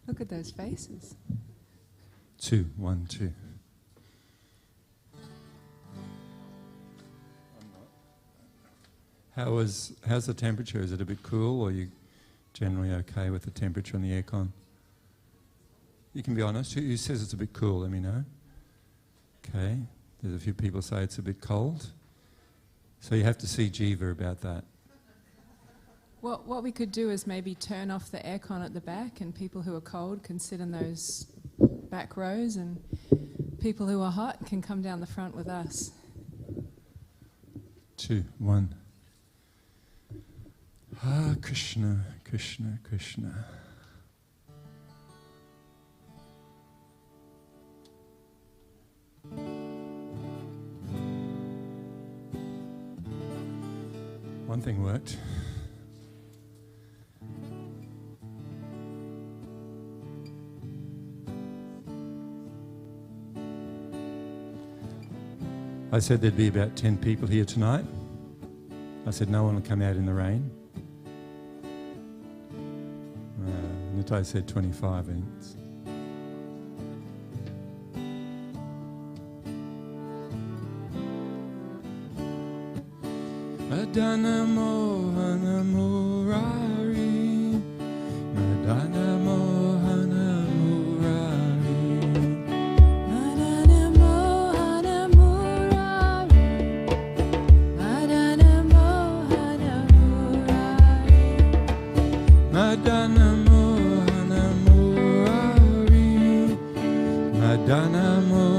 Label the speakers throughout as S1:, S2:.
S1: Look at those faces.
S2: 2, 1, 2. How's the temperature? Is it a bit cool, or are you generally okay with the temperature on the aircon? You can be honest. Who says it's a bit cool? Let me know. Okay. There's a few people say it's a bit cold. So you have to see Jiva about that.
S1: What we could do is maybe turn off the aircon at the back, and people who are cold can sit in those back rows, and people who are hot can come down the front with us.
S2: 2, 1. Ah, Krishna, Krishna, Krishna. One thing worked. I said there'd be about 10 people here tonight. I said no one will come out in the rain. Nitai said 25 inches. Madana Mohana Murari, Madana Mohana Murari,
S1: Madana Mohana Murari, Madana Mohana Murari,
S2: Madana Mohana Murari, Madana Mohana.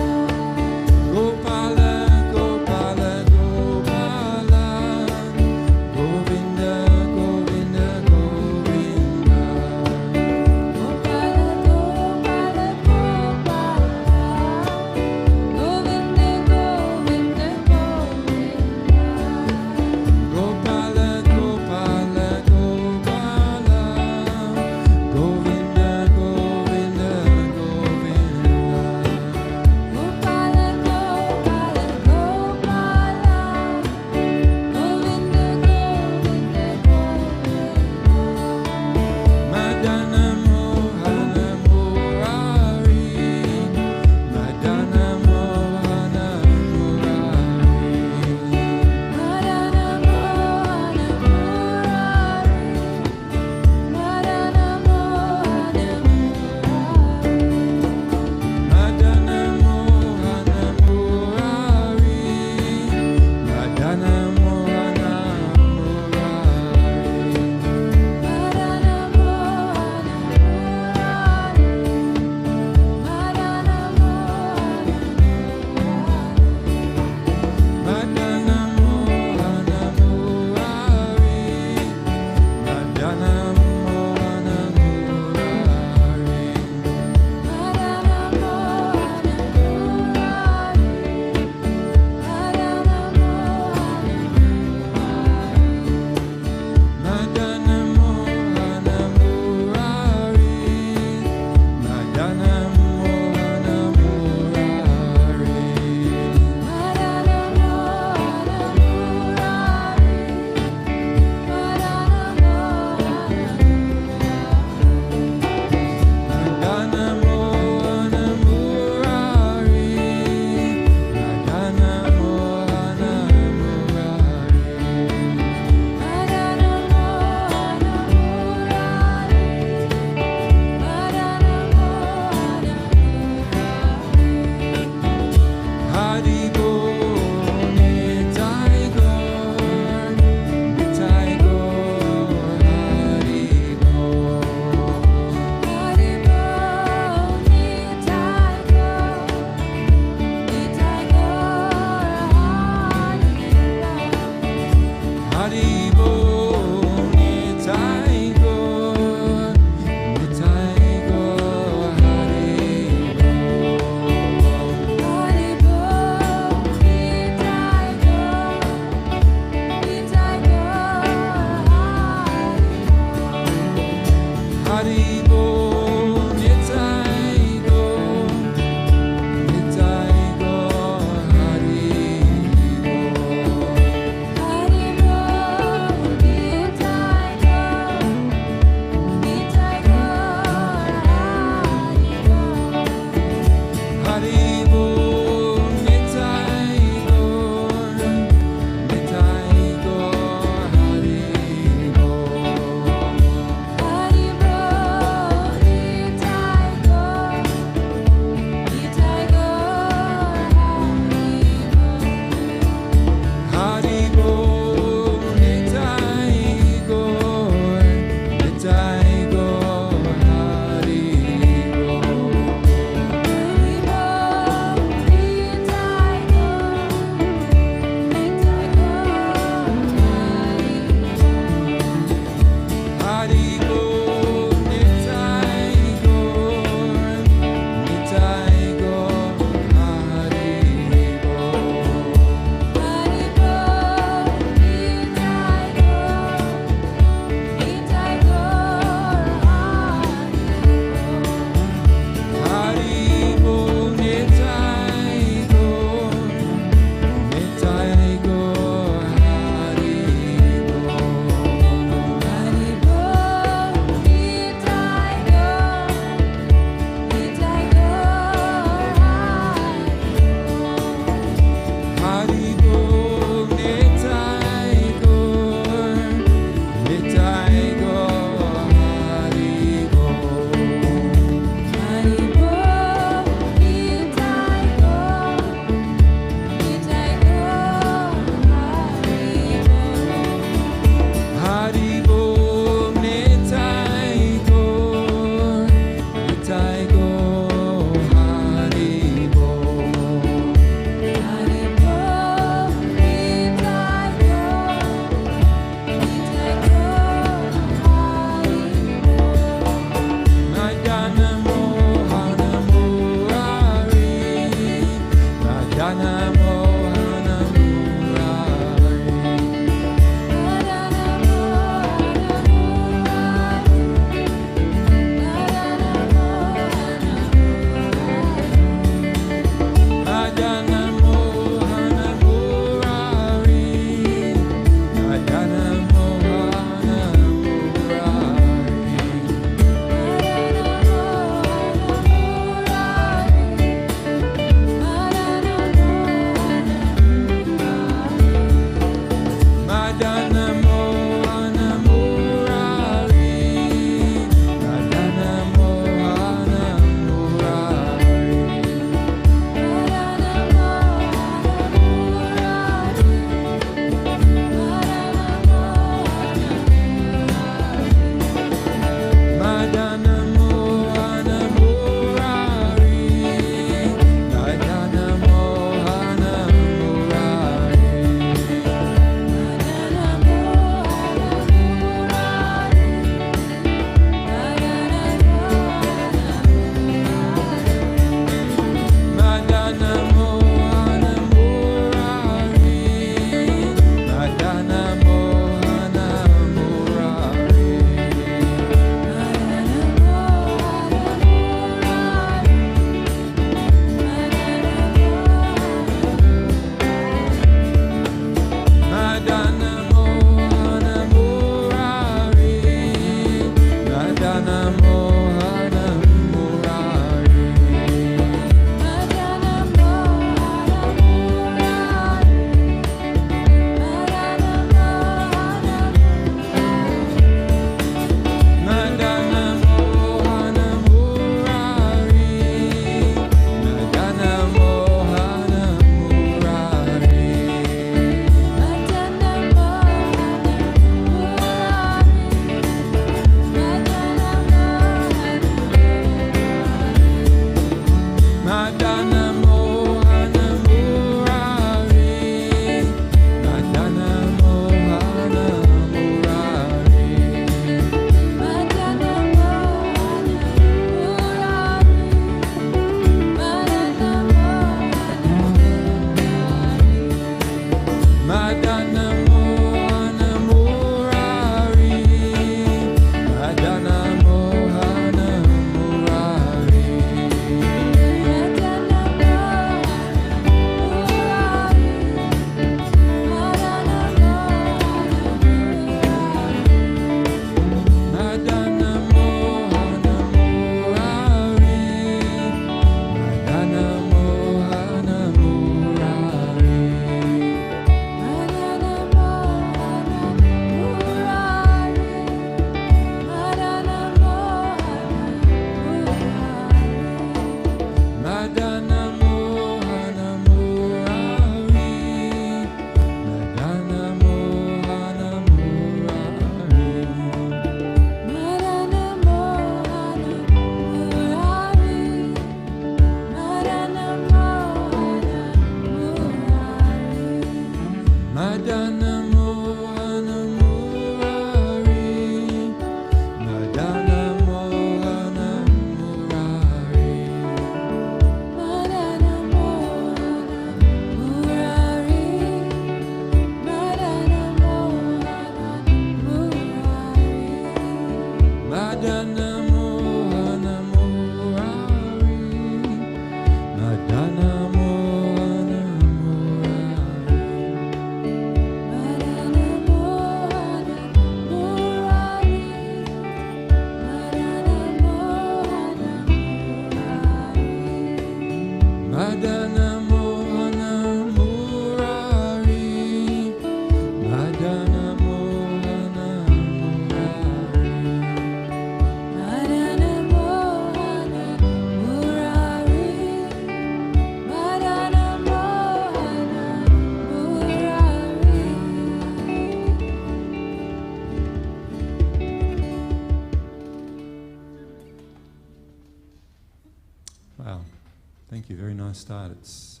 S2: thank you. Very nice start. It's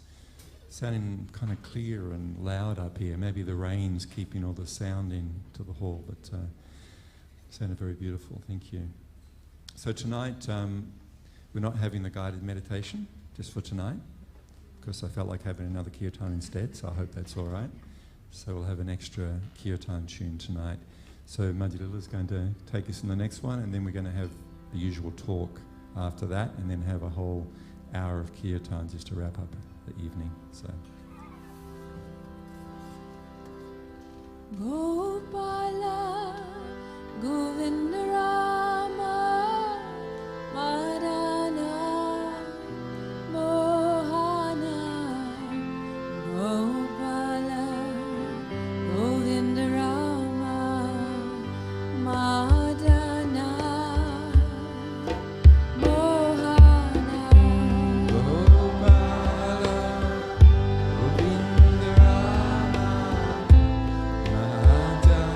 S2: sounding kind of clear and loud up here. Maybe the rain's keeping all the sound into the hall, but sounded very beautiful. Thank you. So tonight, we're not having the guided meditation just for tonight, because I felt like having another kirtan instead, so I hope that's all right. So we'll have an extra kirtan tune tonight. So Madhilila's going to take us in the next one, and then we're going to have the usual talk after that, and then have a whole hour of kirtan just to wrap up the evening. So.
S1: Gopala Govinda Rama Madana Mohana Gopala Govinda Rama Madana Mohana
S2: Gopala Govinda Rama Madana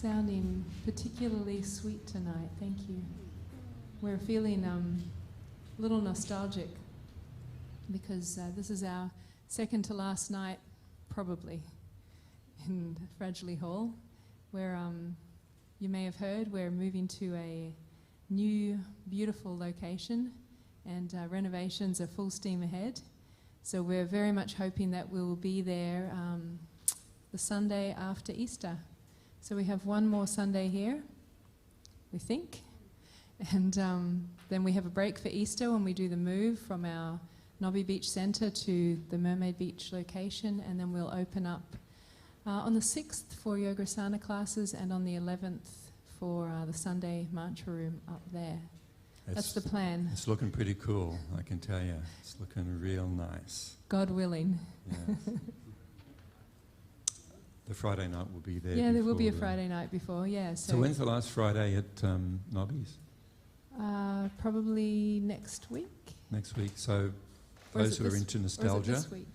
S1: sounding particularly sweet tonight. Thank you. We're feeling a little nostalgic because this is our second to last night, probably, in Fragile Hall, where you may have heard we're moving to a new, beautiful location, and renovations are full steam ahead. So we're very much hoping that we'll be there the Sunday after Easter. So we have one more Sunday here, we think, and then we have a break for Easter when we do the move from our Nobby Beach Centre to the Mermaid Beach location, and then we'll open up on the 6th for Yogasana classes, and on the 11th for the Sunday mantra room up there. That's the plan.
S2: It's looking pretty cool, I can tell you. It's looking real nice.
S1: God willing.
S2: Yes. The Friday night will be there.
S1: Yeah, there will be a Friday night before, yeah.
S2: So when's the last Friday at Nobby's?
S1: Probably next week.
S2: Next week. So those who are into nostalgia,
S1: this week?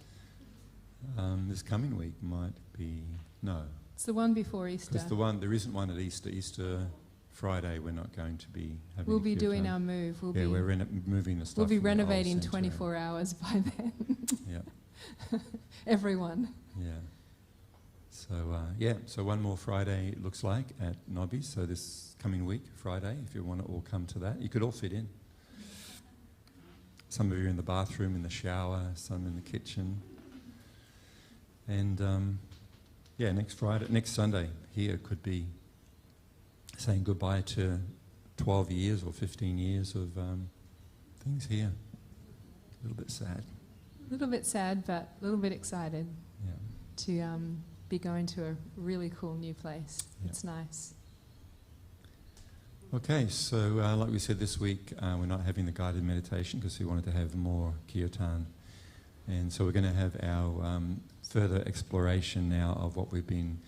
S2: This coming week might be, no.
S1: It's the one before Easter.
S2: Because there isn't one at Easter. Easter Friday we're not going to be having
S1: We'll be doing our move.
S2: We're moving the stuff.
S1: We'll be renovating 24 hours by then.
S2: Yeah.
S1: Everyone.
S2: Yeah. So one more Friday it looks like at Nobby's. So this coming week, Friday, if you want to all come to that. You could all fit in. Some of you are in the bathroom, in the shower, some in the kitchen. And next Sunday here could be saying goodbye to 12 years or 15 years of things here. A little bit sad.
S1: A little bit sad, but a little bit excited.
S2: Yeah.
S1: To be going to a really cool new place. Yeah. It's nice.
S2: Okay, so like we said this week, we're not having the guided meditation because we wanted to have more Kirtan. And so we're going to have our further exploration now of what we've been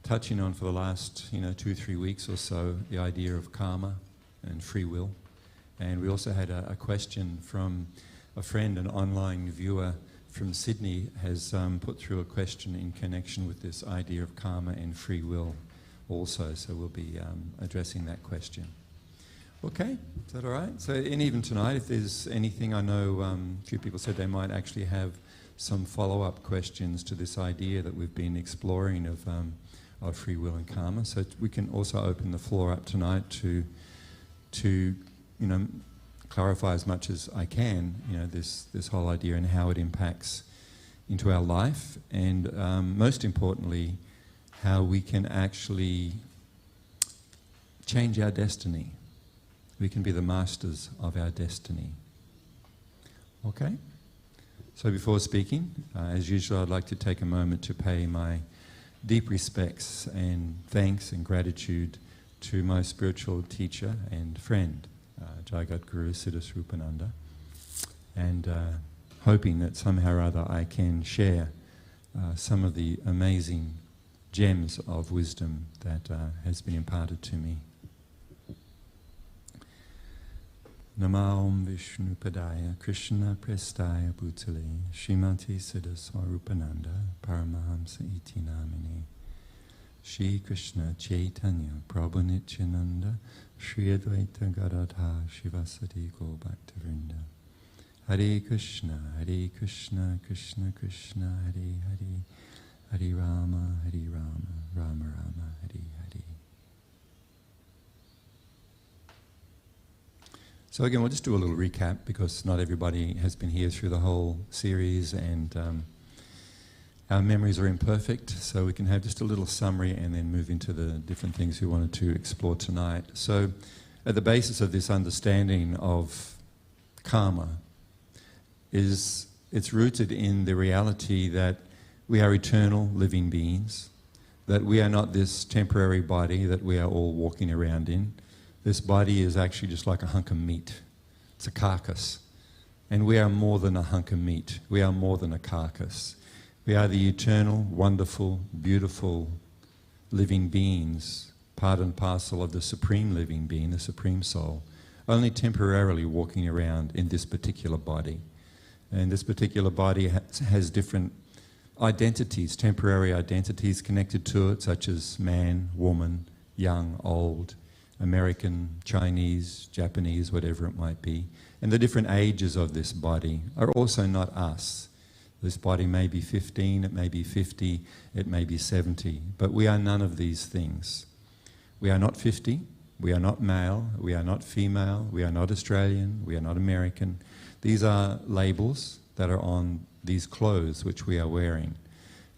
S2: touching on for the last 2-3 weeks or so, the idea of karma and free will. And we also had a question from a friend, an online viewer from Sydney, has put through a question in connection with this idea of karma and free will also. So we'll be addressing that question. Okay, is that all right? So, and even tonight, if there's anything, I know a few people said they might actually have some follow-up questions to this idea that we've been exploring of free will and karma. So we can also open the floor up tonight to clarify as much as I can, this whole idea and how it impacts into our life, and most importantly, how we can actually change our destiny. We can be the masters of our destiny. Okay? So before speaking, as usual, I'd like to take a moment to pay my deep respects and thanks and gratitude to my spiritual teacher and friend, Jagat Guru Siddhaswarupananda, and hoping that somehow or other I can share some of the amazing gems of wisdom that has been imparted to me. Namo Vishnu Padaya Krishna Prestaya Bhutale Srimati Siddhaswarupananda Paramahamsa Iti Namini Shri Krishna Chaitanya Prabhu Nityananda Shri Advaita Gadadha Shivasati Gaur Bhaktivinoda Hare Krishna Krishna Krishna Hare Hare Hare Rama Rama Rama Hare Hare. So again, we'll just do a little recap because not everybody has been here through the whole series, and our memories are imperfect, so we can have just a little summary and then move into the different things we wanted to explore tonight. So at the basis of this understanding of karma is it's rooted in the reality that we are eternal living beings, that we are not this temporary body that we are all walking around in. This body is actually just like a hunk of meat. It's a carcass. And we are more than a hunk of meat. We are more than a carcass. We are the eternal, wonderful, beautiful living beings, part and parcel of the supreme living being, the supreme soul, only temporarily walking around in this particular body. And this particular body has different identities, temporary identities connected to it, such as man, woman, young, old, American, Chinese, Japanese, whatever it might be. And the different ages of this body are also not us. This body may be 15, it may be 50, it may be 70, but we are none of these things. We are not 50, we are not male, we are not female, we are not Australian, we are not American. These are labels that are on these clothes which we are wearing.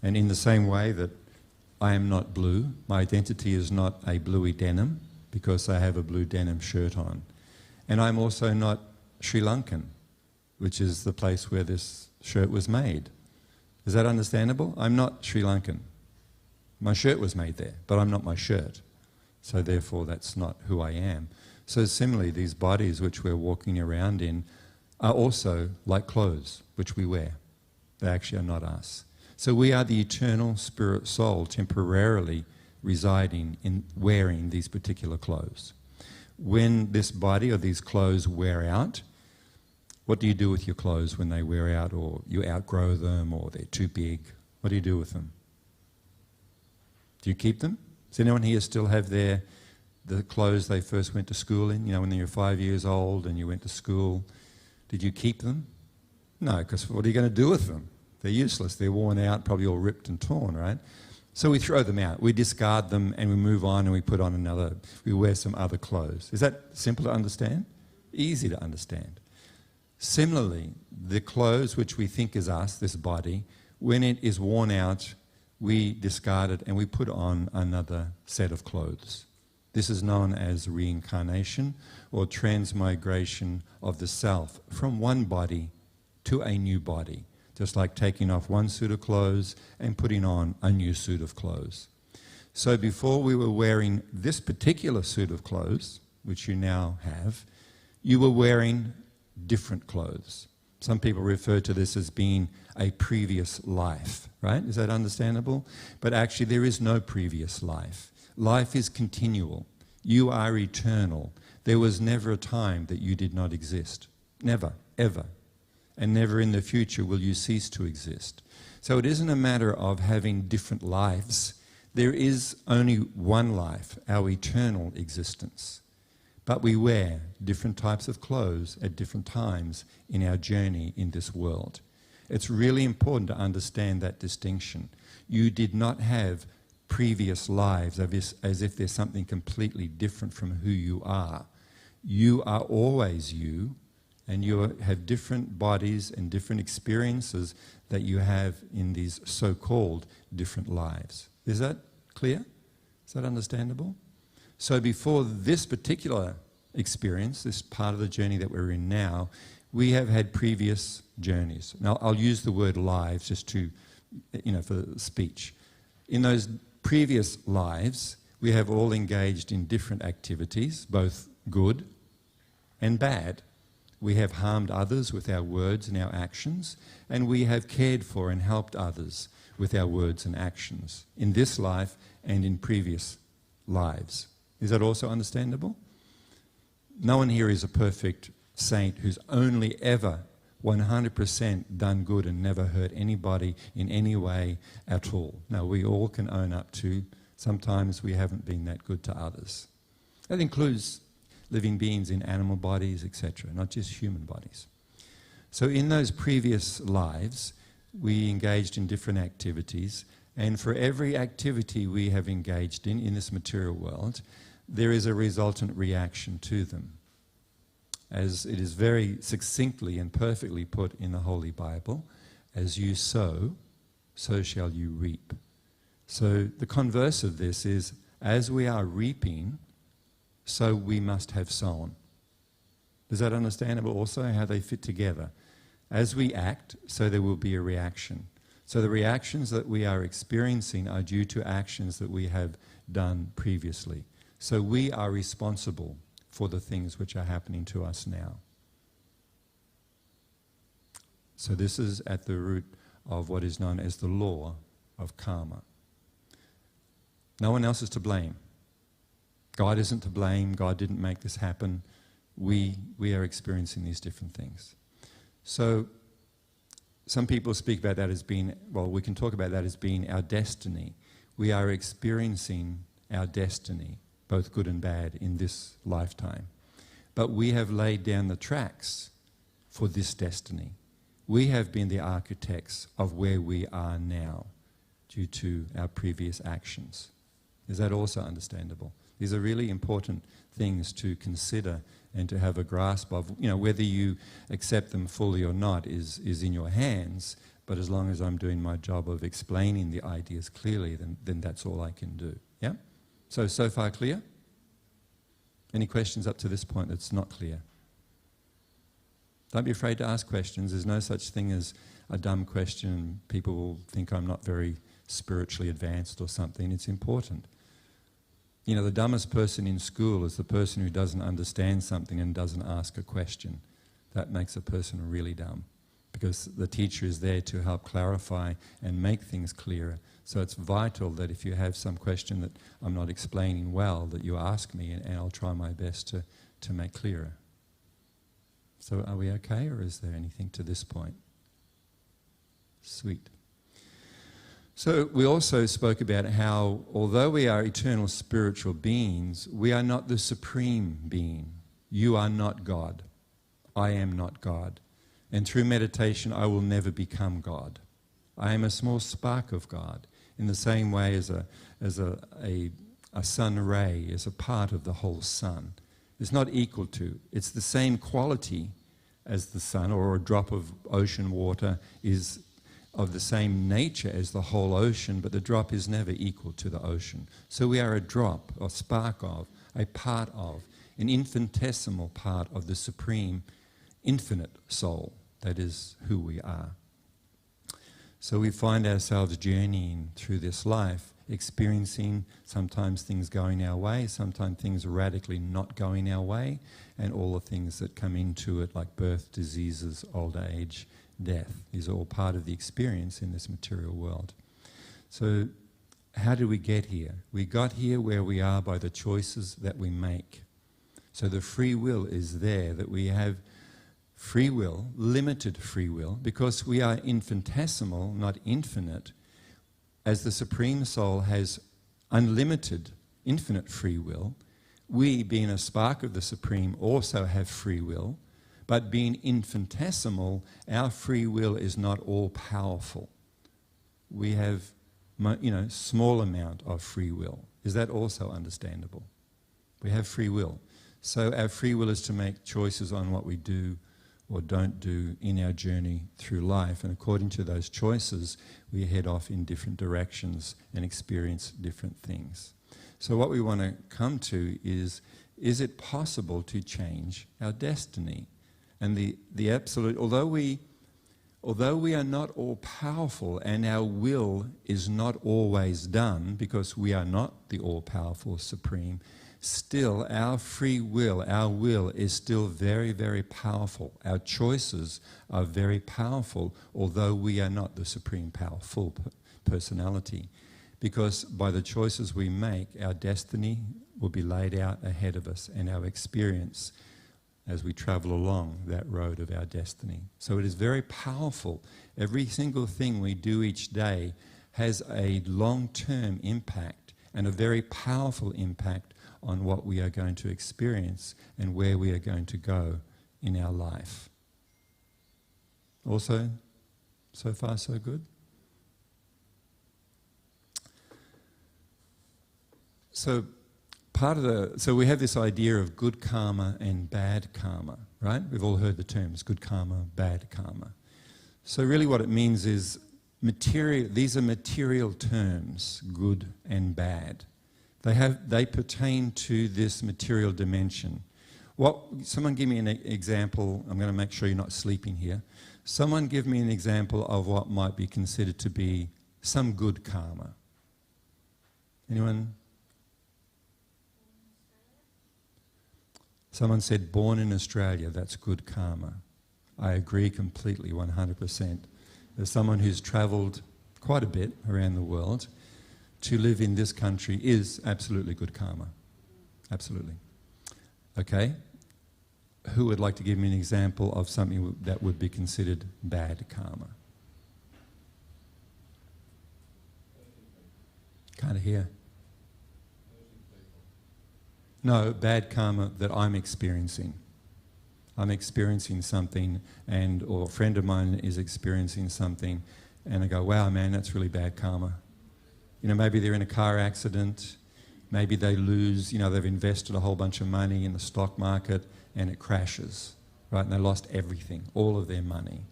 S2: And in the same way that I am not blue, my identity is not a bluey denim because I have a blue denim shirt on. And I'm also not Sri Lankan, which is the place where this shirt was made. Is that understandable? I'm not Sri Lankan. My shirt was made there, but I'm not my shirt. So therefore that's not who I am. So similarly, these bodies which we're walking around in are also like clothes which we wear. They actually are not us. So we are the eternal spirit soul temporarily residing in wearing these particular clothes. When this body or these clothes wear out, what do you do with your clothes when they wear out, or you outgrow them, or they're too big? What do you do with them? Do you keep them? Does anyone here still have the clothes they first went to school in? You know, when you were 5 years old and you went to school, did you keep them? No, because what are you going to do with them? They're useless. They're worn out, probably all ripped and torn, right? So we throw them out. We discard them and we move on and we put on another, we wear some other clothes. Is that simple to understand? Easy to understand. Similarly, the clothes which we think is us, this body, when it is worn out, we discard it and we put on another set of clothes. This is known as reincarnation or transmigration of the self from one body to a new body, just like taking off one suit of clothes and putting on a new suit of clothes. So before we were wearing this particular suit of clothes, which you now have, you were wearing different clothes. Some people refer to this as being a previous life, right? Is that understandable? But actually there is no previous life. Life is continual. You are eternal. There was never a time that you did not exist. Never, ever. And never in the future will you cease to exist. So it isn't a matter of having different lives. There is only one life, our eternal existence. But we wear different types of clothes at different times in our journey in this world. It's really important to understand that distinction. You did not have previous lives as if there's something completely different from who you are. You are always you, and you have different bodies and different experiences that you have in these so-called different lives. Is that clear? Is that understandable? So before this particular experience, this part of the journey that we're in now, we have had previous journeys. Now, I'll use the word lives just to, for speech. In those previous lives, we have all engaged in different activities, both good and bad. We have harmed others with our words and our actions, and we have cared for and helped others with our words and actions in this life and in previous lives. Is that also understandable? No one here is a perfect saint who's only ever 100% done good and never hurt anybody in any way at all. No, we all can own up to sometimes we haven't been that good to others. That includes living beings in animal bodies, etc., not just human bodies. So in those previous lives, we engaged in different activities, and for every activity we have engaged in this material world, there is a resultant reaction to them. As it is very succinctly and perfectly put in the Holy Bible, as you sow, so shall you reap. So the converse of this is, as we are reaping, so we must have sown. Is that understandable also, how they fit together? As we act, so there will be a reaction. So the reactions that we are experiencing are due to actions that we have done previously. So we are responsible for the things which are happening to us now. So this is at the root of what is known as the law of karma. No one else is to blame. God isn't to blame. God didn't make this happen. We are experiencing these different things. So some people speak about that as being, well, we can talk about that as being our destiny. We are experiencing our destiny. both good and bad, in this lifetime. But we have laid down the tracks for this destiny. We have been the architects of where we are now due to our previous actions. Is that also understandable? These are really important things to consider and to have a grasp of. You know, whether you accept them fully or not is in your hands, but as long as I'm doing my job of explaining the ideas clearly, then that's all I can do. Yeah? So far clear? Any questions up to this point that's not clear? Don't be afraid to ask questions. There's no such thing as a dumb question. People will think I'm not very spiritually advanced or something. It's important. You know, the dumbest person in school is the person who doesn't understand something and doesn't ask a question. That makes a person really dumb, because the teacher is there to help clarify and make things clearer. So it's vital that if you have some question that I'm not explaining well, that you ask me, and I'll try my best to make clearer. So are we okay, or is there anything to this point? Sweet. So we also spoke about how, although we are eternal spiritual beings, we are not the supreme being. You are not God. I am not God. And through meditation, I will never become God. I am a small spark of God, in the same way as a sun ray is a part of the whole sun. It's not equal to. It's the same quality as the sun, or a drop of ocean water is of the same nature as the whole ocean, but the drop is never equal to the ocean. So we are a drop, a spark of, a part of, an infinitesimal part of the supreme infinite soul. That is who we are. So we find ourselves journeying through this life, experiencing sometimes things going our way, sometimes things radically not going our way, and all the things that come into it, like birth, diseases, old age, death. These are all part of the experience in this material world. So how did we get here? We got here where we are by the choices that we make. So the free will is there, that we have free will, limited free will, because we are infinitesimal, not infinite. As the Supreme Soul has unlimited, infinite free will, we, being a spark of the Supreme, also have free will, but being infinitesimal, our free will is not all-powerful. We have, small amount of free will. Is that also understandable? We have free will. So our free will is to make choices on what we do or don't do in our journey through life. And according to those choices, we head off in different directions and experience different things. So what we want to come to is it possible to change our destiny? And the absolute, although we are not all powerful and our will is not always done, because we are not the all-powerful Supreme, still our free will, our will is still very, very powerful. Our choices are very powerful, although we are not the Supreme Powerful Personality. Because by the choices we make, our destiny will be laid out ahead of us, and our experience as we travel along that road of our destiny. So it is very powerful. Every single thing we do each day has a long-term impact and a very powerful impact on what we are going to experience and where we are going to go in our life. Also, so far so good? So we have this idea of good karma and bad karma, right? We've all heard the terms, good karma, bad karma. So really what it means is these are material terms, good and bad. They pertain to this material dimension. Someone give me an example. I'm going to make sure you're not sleeping here. Someone give me an example of what might be considered to be some good karma. Anyone? Someone said, born in Australia, that's good karma. I agree completely, 100%. As someone who's travelled quite a bit around the world, to live in this country is absolutely good karma. Absolutely. Okay? Who would like to give me an example of something that would be considered bad karma? No, bad karma that I'm experiencing. I'm experiencing something, or a friend of mine is experiencing something, and I go, wow, man, that's really bad karma. You know, maybe they're in a car accident, maybe they lose, you know, they've invested a whole bunch of money in the stock market and it crashes, right? And they lost everything, all of their money.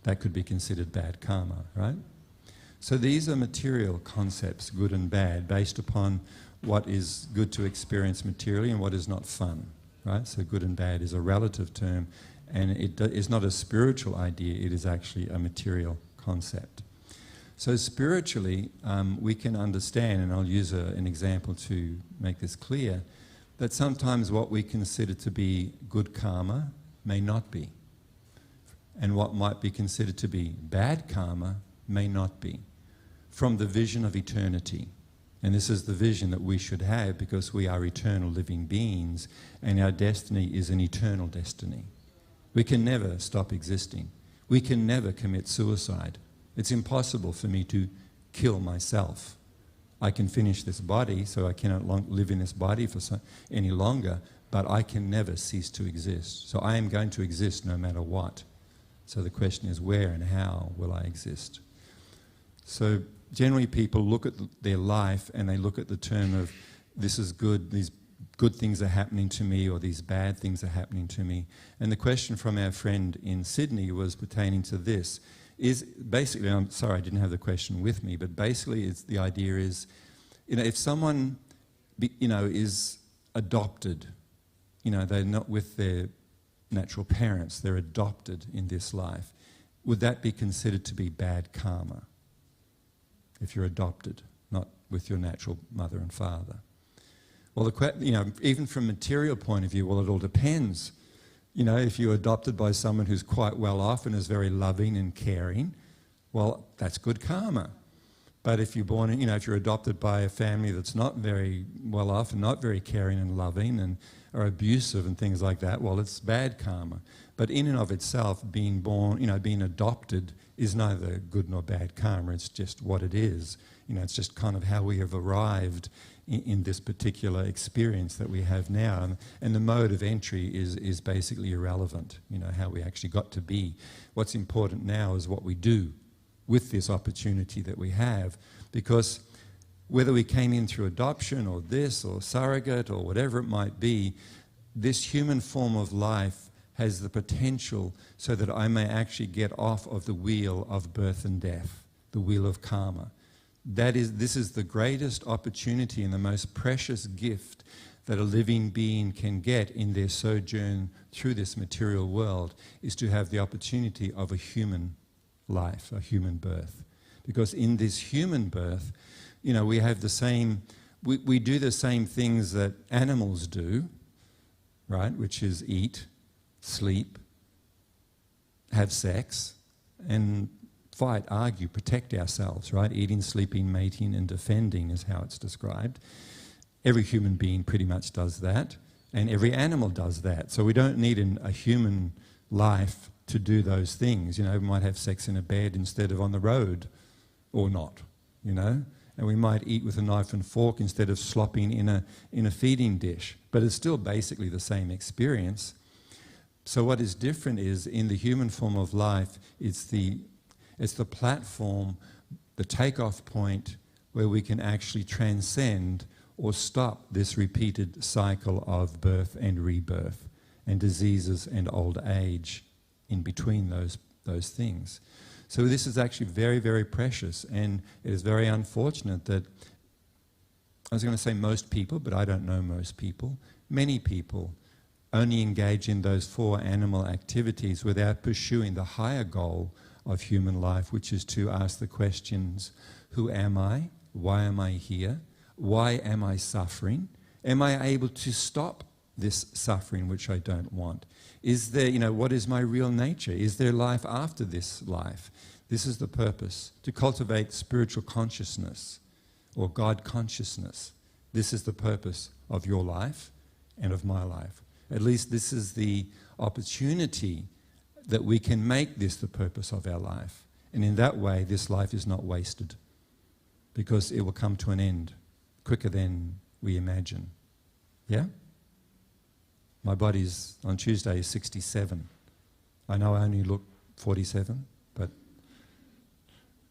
S2: That could be considered bad karma, right? So these are material concepts, good and bad, based upon what is good to experience materially and what is not fun, right? So good and bad is a relative term, and it is not a spiritual idea, it is actually a material concept. So spiritually, we can understand, and I'll use an example to make this clear, that sometimes what we consider to be good karma may not be. And what might be considered to be bad karma may not be. From the vision of eternity. And this is the vision that we should have because we are eternal living beings and our destiny is an eternal destiny. We can never stop existing. We can never commit suicide. It's impossible for me to kill myself. I can finish this body, so I cannot live in this body for any longer, but I can never cease to exist. So I am going to exist no matter what. So the question is, where and how will I exist? So generally people look at their life and they look at the term of, this is good, these good things are happening to me, or these bad things are happening to me. And the question from our friend in Sydney was pertaining to this. Is basically, I'm sorry I didn't have the question with me, but basically the idea is, you know, if someone, you know, is adopted, you know, they're not with their natural parents, they're adopted in this life, would that be considered to be bad karma? If you're adopted, not with your natural mother and father. Well, you know, even from a material point of view, well, it all depends. You know, if you're adopted by someone who's quite well off and is very loving and caring, well, that's good karma. But if you're born, you know, if you're adopted by a family that's not very well off and not very caring and loving and are abusive and things like that, well, it's bad karma. But in and of itself, being born, you know, being adopted is neither good nor bad karma. It's just what it is. You know, it's just kind of how we have arrived in this particular experience that we have now. And the mode of entry is basically irrelevant, you know, how we actually got to be. What's important now is what we do with this opportunity that we have, because whether we came in through adoption or this or surrogate or whatever it might be, this human form of life has the potential so that I may actually get off of the wheel of birth and death, the wheel of karma. This is the greatest opportunity and the most precious gift that a living being can get in their sojourn through this material world, is to have the opportunity of a human life, a human birth. Because in this human birth, you know, we have the same, we do the same things that animals do, right, which is eat, sleep, have sex, and fight, argue, protect ourselves, right? Eating, sleeping, mating, and defending is how it's described. Every human being pretty much does that, and every animal does that. So we don't need a human life to do those things. You know, we might have sex in a bed instead of on the road, or not, you know? And we might eat with a knife and fork instead of slopping in a feeding dish. But it's still basically the same experience. So what is different is, in the human form of life, it's the platform, the takeoff point where we can actually transcend or stop this repeated cycle of birth and rebirth and diseases and old age in between those things. So this is actually very, very precious, and it is very unfortunate that, I was going to say most people, but I don't know most people, many people only engage in those 4 animal activities without pursuing the higher goal of human life, which is to ask the questions, who am I? Why am I here? Why am I suffering? Am I able to stop this suffering which I don't want? Is there, you know, what is my real nature? Is there life after this life? This is the purpose, to cultivate spiritual consciousness or God consciousness. This is the purpose of your life and of my life. At least this is the opportunity that we can make this the purpose of our life. And in that way, this life is not wasted, because it will come to an end quicker than we imagine. Yeah? My body's, on Tuesday, is 67. I know I only look 47, but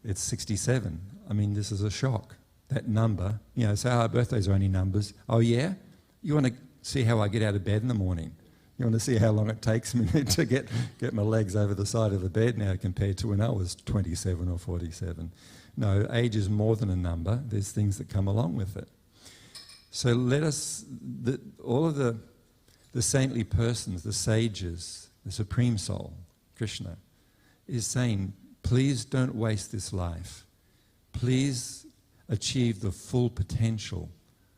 S2: it's 67. I mean, this is a shock. That number, you know, so our birthdays are only numbers. Oh yeah? You want to see how I get out of bed in the morning? You want to see how long it takes me to get my legs over the side of the bed now compared to when I was 27 or 47. No, age is more than a number. There's things that come along with it. So let us, all of the saintly persons, the sages, the Supreme Soul, Krishna, is saying, please don't waste this life. Please achieve the full potential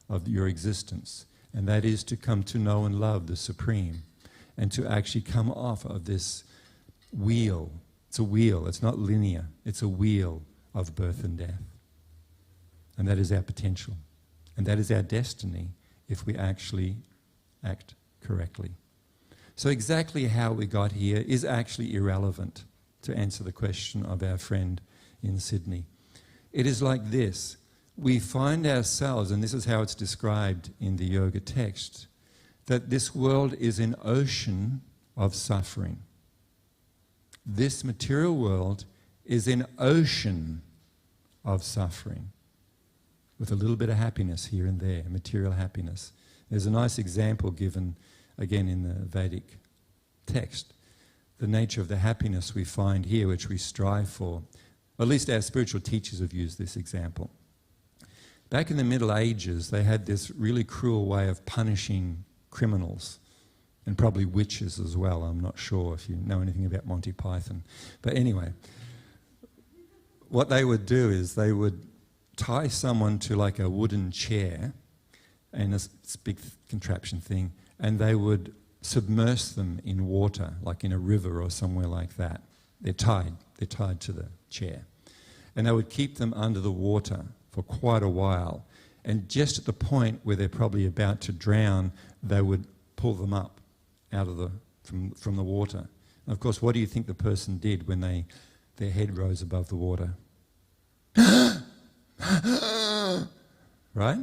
S2: of your existence, and that is to come to know and love the Supreme, and to actually come off of this wheel. It's a wheel, it's not linear, it's a wheel of birth and death. And that is our potential. And that is our destiny if we actually act correctly. So exactly how we got here is actually irrelevant, to answer the question of our friend in Sydney. It is like this. We find ourselves, and this is how it's described in the yoga text, that this world is an ocean of suffering. This material world is an ocean of suffering, with a little bit of happiness here and there, material happiness. There's a nice example given, again, in the Vedic text. The nature of the happiness we find here, which we strive for. At least our spiritual teachers have used this example. Back in the Middle Ages, they had this really cruel way of punishing criminals, and probably witches as well. I'm not sure if you know anything about Monty Python. But anyway, what they would do is they would tie someone to like a wooden chair, and this big contraption thing, and they would submerge them in water, like in a river or somewhere like that. They're tied to the chair. And they would keep them under the water for quite a while. And just at the point where they're probably about to drown, they would pull them up out of from the water. And of course, what do you think the person did when their head rose above the water? Right?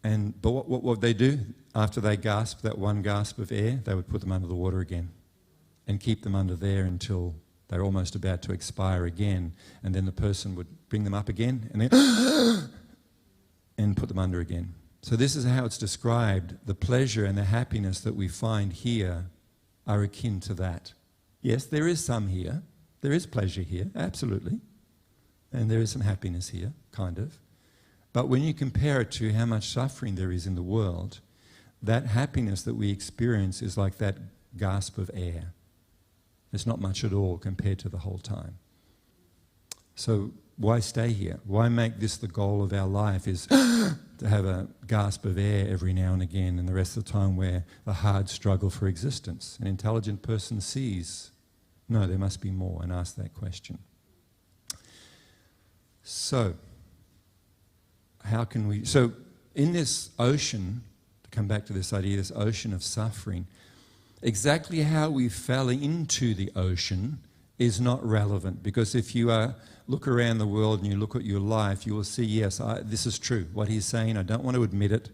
S2: But what would they do? After they gasped that one gasp of air, they would put them under the water again and keep them under there until they're almost about to expire again. And then the person would bring them up again and then and put them under again. So this is how it's described. The pleasure and the happiness that we find here are akin to that. Yes, there is some here. There is pleasure here, absolutely. And there is some happiness here, kind of. But when you compare it to how much suffering there is in the world, that happiness that we experience is like that gasp of air. It's not much at all compared to the whole time. So why stay here? Why make this the goal of our life, is to have a gasp of air every now and again, and the rest of the time we're a hard struggle for existence? An intelligent person sees, no, there must be more, and asks that question. So, how can we... So, in this ocean, to come back to this idea, this ocean of suffering, exactly how we fell into the ocean is not relevant, because if you look around the world and you look at your life, you will see, yes, this is true. What he's saying, I don't want to admit it.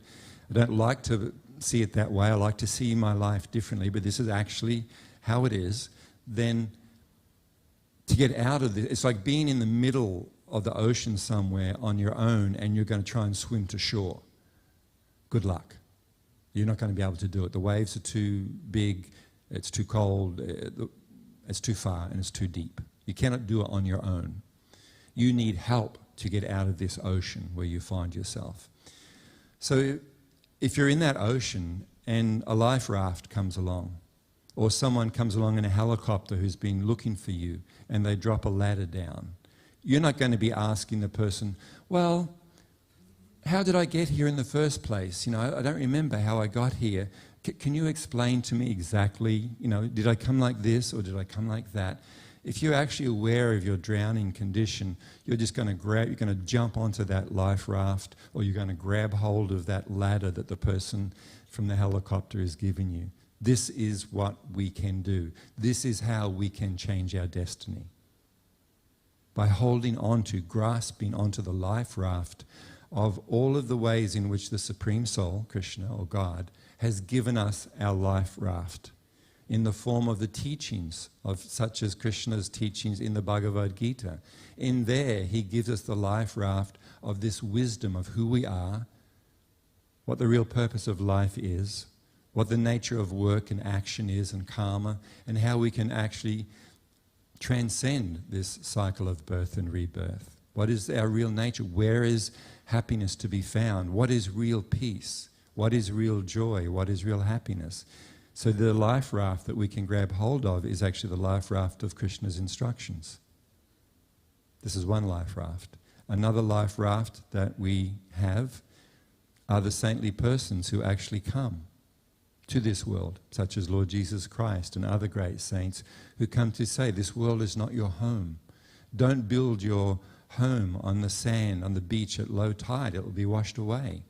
S2: I don't like to see it that way. I like to see my life differently, but this is actually how it is. Then to get out of this, it's like being in the middle of the ocean somewhere on your own, and you're going to try and swim to shore. Good luck. You're not going to be able to do it. The waves are too big, it's too cold, it's too far, and it's too deep. You cannot do it on your own. You need help to get out of this ocean where you find yourself. So if you're in that ocean and a life raft comes along, or someone comes along in a helicopter who's been looking for you and they drop a ladder down, you're not going to be asking the person, well, how did I get here in the first place? You know, I don't remember how I got here. Can you explain to me exactly, you know, did I come like this or did I come like that? If you're actually aware of your drowning condition, you're just going to jump onto that life raft, or you're going to grab hold of that ladder that the person from the helicopter is giving you. This is what we can do. This is how we can change our destiny. By holding on to, grasping onto the life raft of all of the ways in which the Supreme Soul, Krishna or God, has given us our life raft in the form of the teachings, of such as Krishna's teachings in the Bhagavad Gita. In there, he gives us the life raft of this wisdom of who we are, what the real purpose of life is, what the nature of work and action is and karma, and how we can actually transcend this cycle of birth and rebirth. What is our real nature? Where is happiness to be found? What is real peace? What is real joy? What is real happiness? So the life raft that we can grab hold of is actually the life raft of Krishna's instructions. This is one life raft. Another life raft that we have are the saintly persons who actually come to this world, such as Lord Jesus Christ and other great saints who come to say, this world is not your home. Don't build your home on the sand, on the beach at low tide. It will be washed away.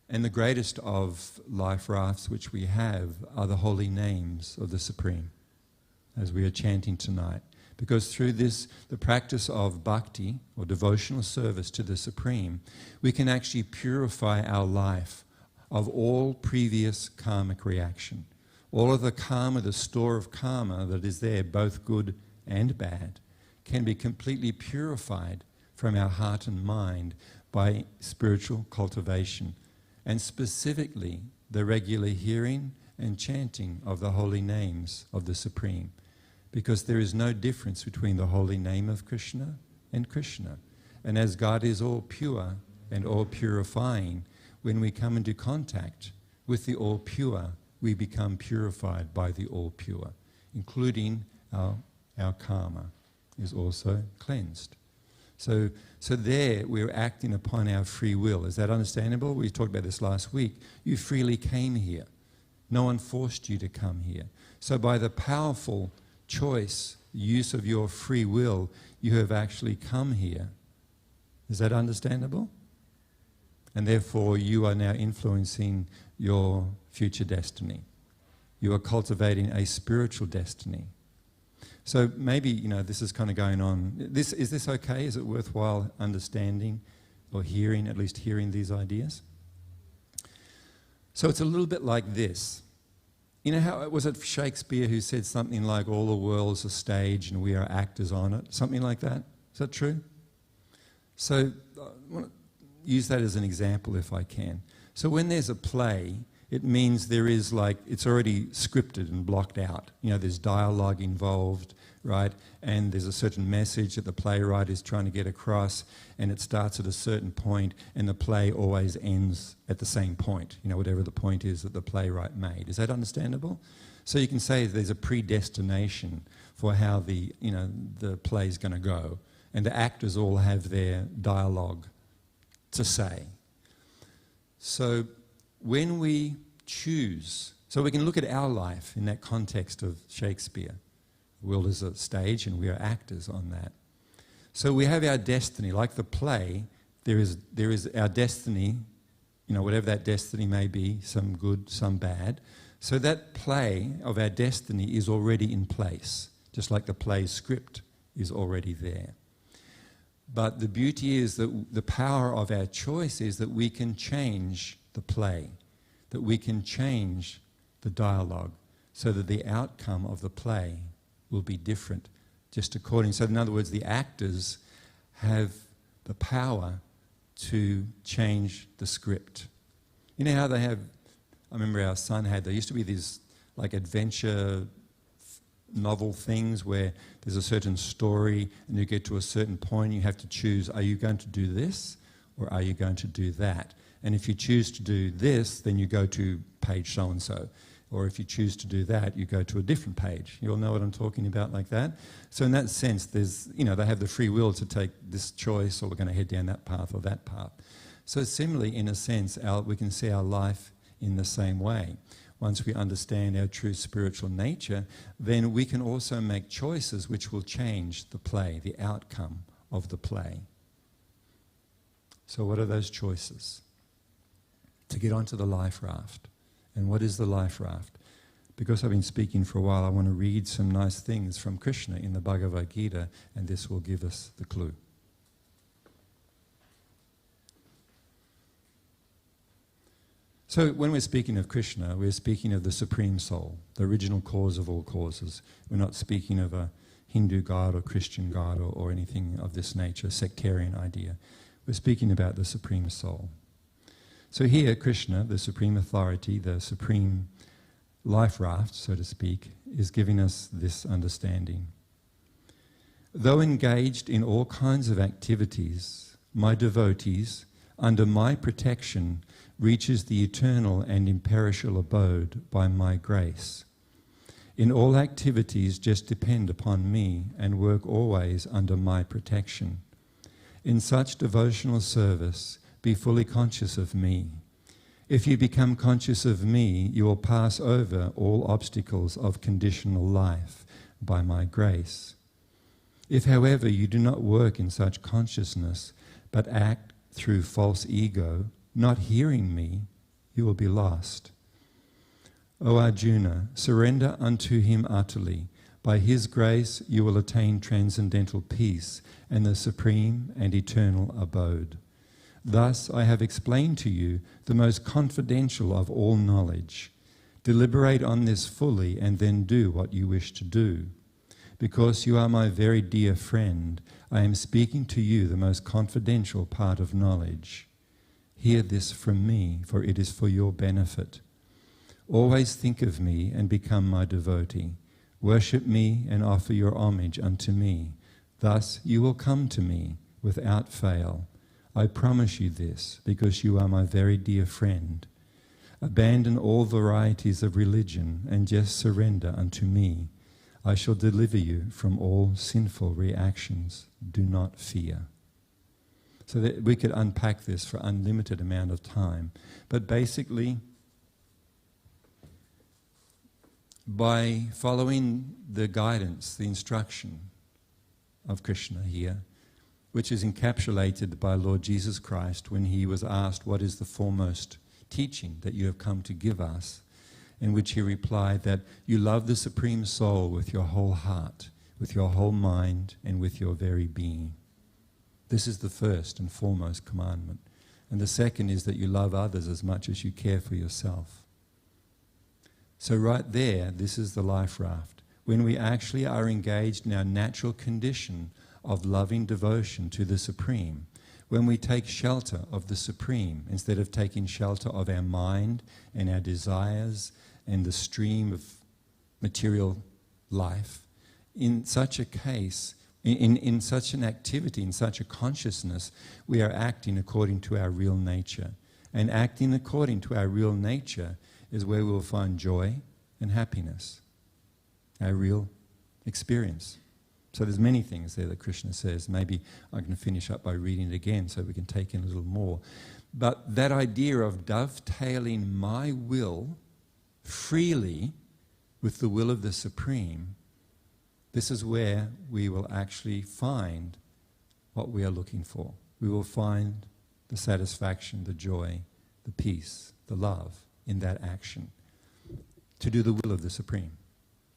S2: And the greatest of life rafts which we have are the holy names of the Supreme, as we are chanting tonight. Because through this, the practice of bhakti, or devotional service to the Supreme, we can actually purify our life of all previous karmic reaction. All of the karma, the store of karma that is there, both good and bad, can be completely purified from our heart and mind by spiritual cultivation, and specifically the regular hearing and chanting of the holy names of the Supreme. Because there is no difference between the holy name of Krishna and Krishna. And as God is all pure and all purifying, when we come into contact with the all pure, we become purified by the all pure, including our karma is also cleansed. So there we're acting upon our free will. Is that understandable? We talked about this last week. You freely came here. No one forced you to come here. So by the powerful choice, use of your free will, you have actually come here. Is that understandable? And therefore you are now influencing your future destiny. You are cultivating a spiritual destiny. So maybe, this is kind of going on. Is this okay? Is it worthwhile understanding or hearing, at least hearing these ideas? So it's a little bit like this. You know how, was it Shakespeare who said something like, all the world's a stage and we are actors on it? Something like that? Is that true? So I want to use that as an example if I can. So when there's a play, it means there is it's already scripted and blocked out. There's dialogue involved, right? And there's a certain message that the playwright is trying to get across, and it starts at a certain point, and the play always ends at the same point, whatever the point is that the playwright made. Is that understandable? So you can say there's a predestination for how the play's going to go, and the actors all have their dialogue to say. So when we choose, so we can look at our life in that context of Shakespeare. The world is a stage and we are actors on that. So we have our destiny, like the play, there is our destiny, whatever that destiny may be, some good, some bad. So that play of our destiny is already in place, just like the play script is already there. But the beauty is that the power of our choice is that we can change the play, that we can change the dialogue so that the outcome of the play will be different just according. So in other words, the actors have the power to change the script. You know how they have, I remember our son had, there used to be these adventure novel things where there's a certain story and you get to a certain point, you have to choose, are you going to do this or are you going to do that? And if you choose to do this, then you go to page so-and-so. Or if you choose to do that, you go to a different page. You all know what I'm talking about like that? So in that sense, there's, they have the free will to take this choice, or we're going to head down that path or that path. So similarly, in a sense, we can see our life in the same way. Once we understand our true spiritual nature, then we can also make choices which will change the play, the outcome of the play. So what are those choices? To get onto the life raft. And what is the life raft? Because I've been speaking for a while, I want to read some nice things from Krishna in the Bhagavad Gita, and this will give us the clue. So when we're speaking of Krishna, we're speaking of the Supreme Soul, the original cause of all causes. We're not speaking of a Hindu god or Christian god or anything of this nature, sectarian idea. We're speaking about the Supreme Soul. So here, Krishna, the Supreme Authority, the Supreme Life Raft, so to speak, is giving us this understanding. Though engaged in all kinds of activities, my devotees, under my protection, reaches the eternal and imperishable abode by my grace. In all activities, just depend upon me and work always under my protection. In such devotional service, be fully conscious of me. If you become conscious of me, you will pass over all obstacles of conditional life by my grace. If, however, you do not work in such consciousness, but act through false ego, not hearing me, you will be lost. O Arjuna, surrender unto him utterly. By his grace you will attain transcendental peace and the supreme and eternal abode. Thus I have explained to you the most confidential of all knowledge. Deliberate on this fully and then do what you wish to do. Because you are my very dear friend, I am speaking to you the most confidential part of knowledge. Hear this from me, for it is for your benefit. Always think of me and become my devotee. Worship me and offer your homage unto me. Thus you will come to me without fail. I promise you this, because you are my very dear friend. Abandon all varieties of religion and just surrender unto me. I shall deliver you from all sinful reactions. Do not fear. So that we could unpack this for unlimited amount of time. But basically, by following the guidance, the instruction of Krishna here, which is encapsulated by Lord Jesus Christ when he was asked, what is the foremost teaching that you have come to give us? In which he replied that you love the Supreme Soul with your whole heart, with your whole mind, and with your very being. This is the first and foremost commandment. And the second is that you love others as much as you care for yourself. So right there, this is the life raft. When we actually are engaged in our natural condition of loving devotion to the Supreme, when we take shelter of the Supreme instead of taking shelter of our mind and our desires and the stream of material life, in such a case, in such an activity, in such a consciousness, we are acting according to our real nature. And acting according to our real nature is where we will find joy and happiness, our real experience. So there's many things there that Krishna says. Maybe I can finish up by reading it again so we can take in a little more. But that idea of dovetailing my will freely with the will of the Supreme, this is where we will actually find what we are looking for. We will find the satisfaction, the joy, the peace, the love in that action. To do the will of the Supreme.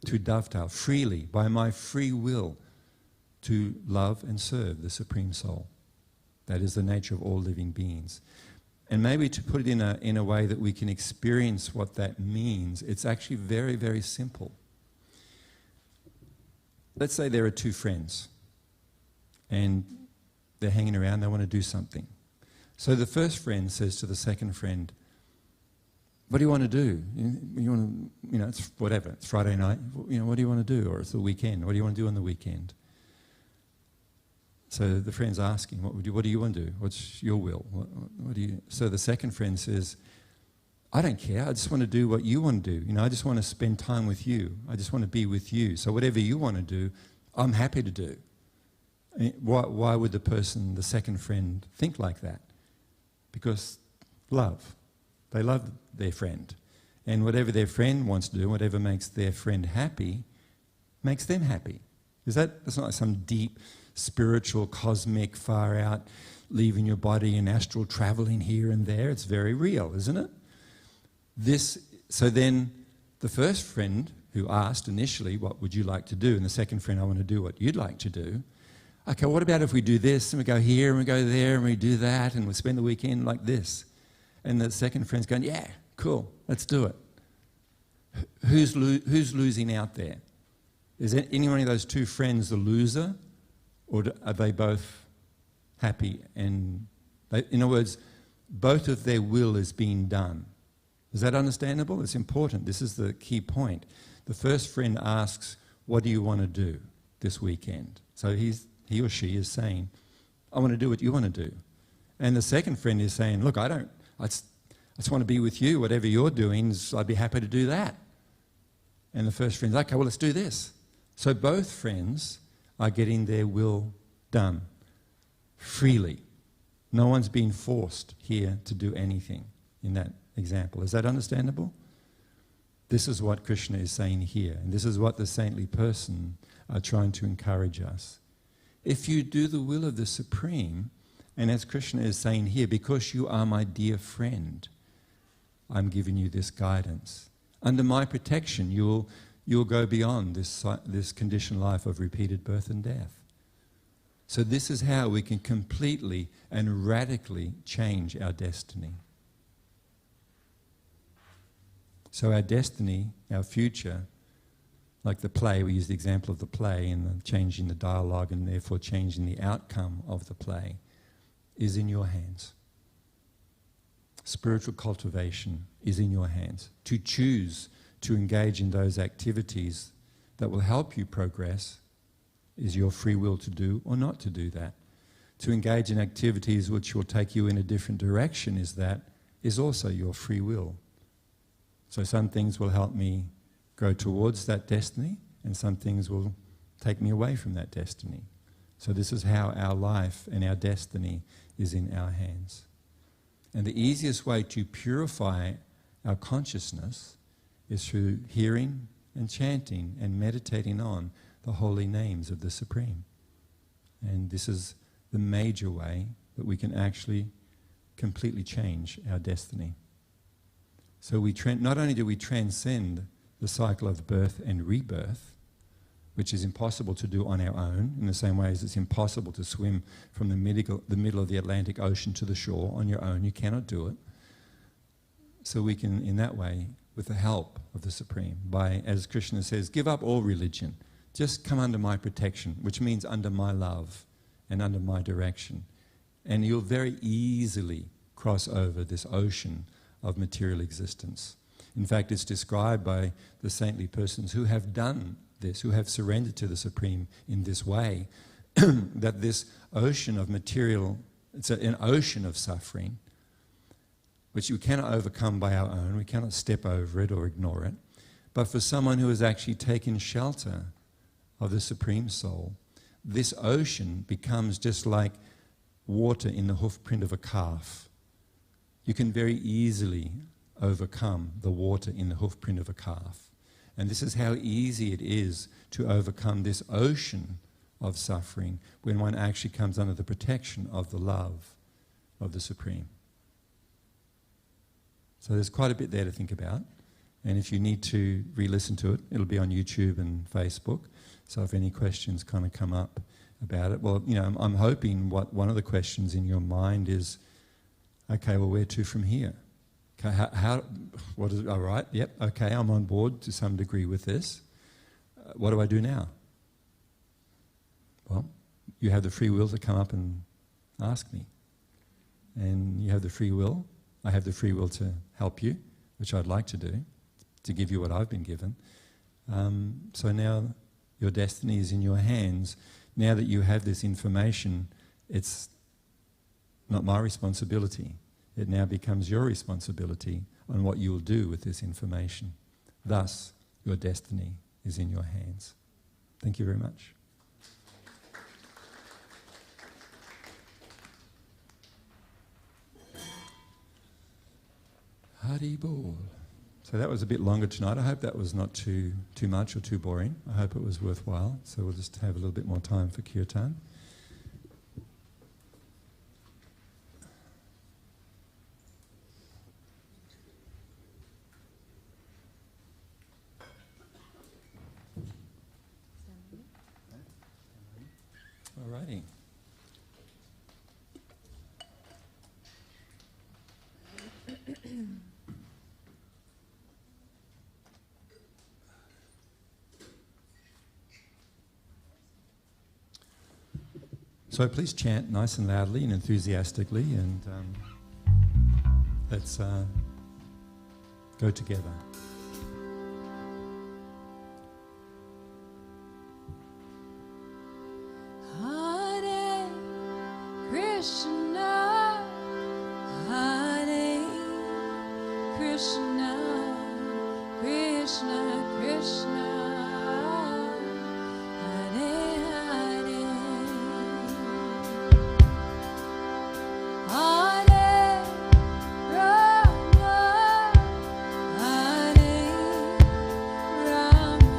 S2: To dovetail freely, by my free will, to love and serve the Supreme Soul. That is the nature of all living beings. And maybe to put it in a way that we can experience what that means, it's actually very, very simple. Let's say there are two friends and they're hanging around, they want to do something. So the first friend says to the second friend, what do you want to do? You want to, it's whatever, it's Friday night, what do you want to do? Or it's the weekend, what do you want to do on the weekend? So the friend's asking, what do you want to do? What's your will? What do you? So the second friend says, I don't care. I just want to do what you want to do. I just want to spend time with you. I just want to be with you. So whatever you want to do, I'm happy to do. Why would the second friend think like that? Because love. They love their friend. And whatever their friend wants to do, whatever makes their friend happy, makes them happy. That's not like some deep, spiritual, cosmic, far out, leaving your body and astral traveling here and there. It's very real, isn't it? So then the first friend who asked initially, what would you like to do? And the second friend, I want to do what you'd like to do. Okay, what about if we do this and we go here and we go there and we do that and we spend the weekend like this? And the second friend's going, yeah, cool, let's do it. Who's losing out there? Is any one of those two friends the loser, or are they both happy? And in other words, both of their will is being done. Is that understandable? It's important. This is the key point. The first friend asks, what do you want to do this weekend? So he or she is saying, I want to do what you want to do. And the second friend is saying, look, I just want to be with you. Whatever you're doing, I'd be happy to do that. And the first friend's, okay, well, let's do this. So both friends are getting their will done freely. No one's being forced here to do anything in that example. Is that understandable? This is what Krishna is saying here, and this is what the saintly person are trying to encourage us. If you do the will of the Supreme, and as Krishna is saying here, because you are my dear friend, I'm giving you this guidance. Under my protection, you'll go beyond this conditioned life of repeated birth and death. So this is how we can completely and radically change our destiny. So our destiny, our future, like the play, we use the example of the play and the changing the dialogue and therefore changing the outcome of the play, is in your hands. Spiritual cultivation is in your hands. To choose to engage in those activities that will help you progress is your free will to do or not to do that. To engage in activities which will take you in a different direction is also your free will. So some things will help me go towards that destiny, and some things will take me away from that destiny. So this is how our life and our destiny is in our hands. And the easiest way to purify our consciousness is through hearing and chanting and meditating on the holy names of the Supreme. And this is the major way that we can actually completely change our destiny. So not only do we transcend the cycle of birth and rebirth, which is impossible to do on our own, in the same way as it's impossible to swim from the middle of the Atlantic Ocean to the shore on your own. You cannot do it. So we can, in that way, with the help of the Supreme, by, as Krishna says, give up all religion. Just come under my protection, which means under my love and under my direction. And you'll very easily cross over this ocean of material existence. In fact, it's described by the saintly persons who have done this, who have surrendered to the Supreme in this way, that this ocean of material, it's an ocean of suffering, which we cannot overcome by our own. We cannot step over it or ignore it. But for someone who has actually taken shelter of the Supreme Soul, this ocean becomes just like water in the hoof print of a calf. You can very easily overcome the water in the hoof print of a calf. And this is how easy it is to overcome this ocean of suffering when one actually comes under the protection of the love of the Supreme. So there's quite a bit there to think about. And if you need to re-listen to it, it'll be on YouTube and Facebook. So if any questions kind of come up about it, well, I'm hoping one of the questions in your mind is, okay, well, where to from here? Okay, all right, yep, okay, I'm on board to some degree with this. What do I do now? Well, you have the free will to come up and ask me. And you have the free will. I have the free will to help you, which I'd like to do, to give you what I've been given. So now your destiny is in your hands. Now that you have this information, it's not my responsibility. It now becomes your responsibility on what you will do with this information. Thus, your destiny is in your hands. Thank you very much. Hari Bol. So that was a bit longer tonight. I hope that was not too much or too boring. I hope it was worthwhile. So we'll just have a little bit more time for Kirtan. Alrighty. So please chant nice and loudly and enthusiastically, and let's go together.
S1: Hare Krishna, Hare Krishna, Krishna Krishna, Hare Hare, Hare Rama, Hare Rama,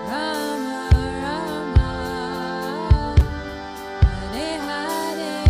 S1: Rama Rama, Hare Hare.